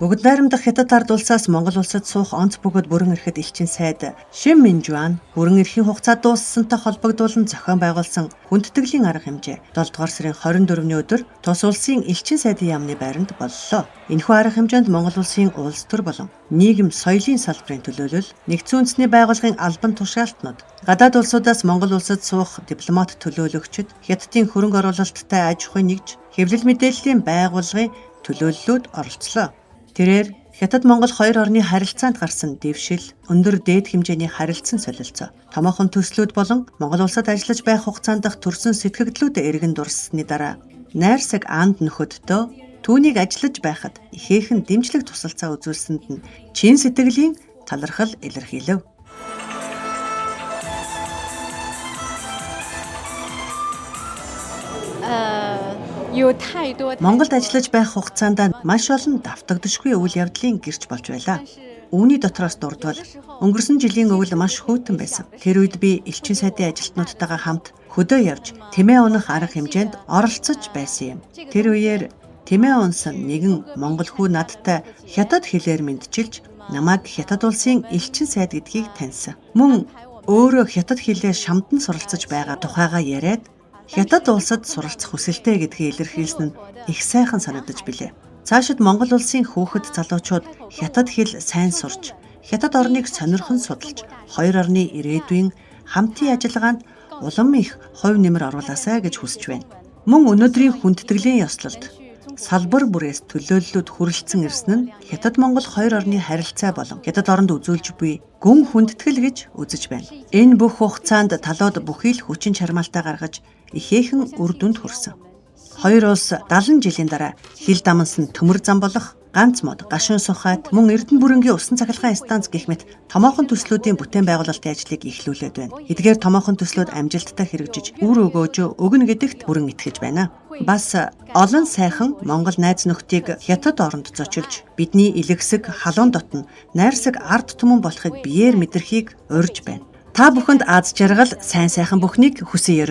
Бүгд найрамдах Хятад ард улсаас Монгол улсад суух онц бөгөөд бүрэн ирэхэд элчин сайд Шин Минжуан бүрэн эрхийн хугацаа дууссантай холбогдуулан зохион байгуулсан хүндэтгэлийн арга хэмжээ 7 дугаар сарын 24-ний өдөр тус улсын элчин сайдын яамны байранд боллоо. Энэхүү арга хэмжээнд Монгол улсын улс төр болон нийгэм соёлын салбарын төлөөлөл, нэгдсэн үндэсний байгууллагын албан тушаалтнууд, гадаад улсуудаас Монгол улсад суух дипломат төлөөлөгчид, Хятадын хөрөнгө оруулалттай аж ахуйн нэгж, хэвлэл мэдээллийн байгууллагын төлөөллүүд оролцлоо. Тэрээр Хятад Монгол хоёр орны харилцаанд гарсан дэвшил, өндөр дээд хэмжээний харилцан солилцоо, томоохон төслүүд болон Монгол улсад ажиллаж байх хугацаанд дах төрсөн сэтгэгдлүүд эргэн дурссаны дараа найрсаг анд нөхөддөө түүнийг ажиллаж байхад ихээхэн дэмжлэг тусалцаа үзүүлсэнд нь чин сэтгэлийн талархал илэрхийлэв. Монголд ажиллаж байх хугацаанд маш олон давтагдшгүй үйл явдлын гэрч болж байлаа. Үүний дотроос дурдвал өнгөрсөн жилийн өвөл маш хөөрхөн байсан. Тэр үед би элчин сайдын ажилтнуудтайгаа хамт хөдөө явж тэмээ унах арга хэмжээнд оролцож байсан юм. Тэр үеэр тэмээ унсан нэгэн монгол хүү надтай хятад хэлээр мэдчилж намайг Хятад улсын элчин сайд гэдгийг таньсан. Мөн өөрөө хятад хэлээр шамдан суралцаж байгаа тухайгаа яриад Хятад улсад суралцах хүсэлтэй гэдгийг илэрхийлсэн нь их сайхан санагдаж билээ. Цаашид Монгол улсын хүүхэд залуучууд хятад хэл сайн сурч, хятад орныг сонирхон судалж, хоёр орны ирээдүйн хамтын ажиллагаанд улам их хувь нэмэр оруулаасай гэж хүсэж байна. Мөн өнөөдрийн хүндэтгэлийн ёслолд салбар бүрээс төлөөллүүд хүрэлцэн ирсэн нь Хятад Монгол хоёр орны харилцаа болон Хятад оронд үзүүлж буй гүн хүндэтгэл гэж үзэж байна. Энэ бүх хугацаанд талууд бүхий л хүчин чармаалтаа гаргаж ихээхэн үр дүнд хүрсэн. Хоёр улс 70 жилийн дараа хил дамнасан төмөр зам болох ганц мод, гашуун сухайт, мөн Эрдэнэ бүрэнгийн усан цахилгаан станц гэх мэт томоохон төслүүдийн бүтээн байгуулалтын ажлыг эхлүүлээд байна. Эдгээр томоохон төслүүд амжилттай хэрэгжиж, үр өгөөж өгнө гэдэгт бүрэн итгэж байна. Бас олон сайхан Монгол найз нөхдийг Хятад оронд зочилж, бидний илгэсэг халуун дотн найрсаг ард түмэн болохыг биеэр мэдрэхийг урьж байна. Та бүхэнд аз жаргал, сайн сайхан бүхнийг хүсье.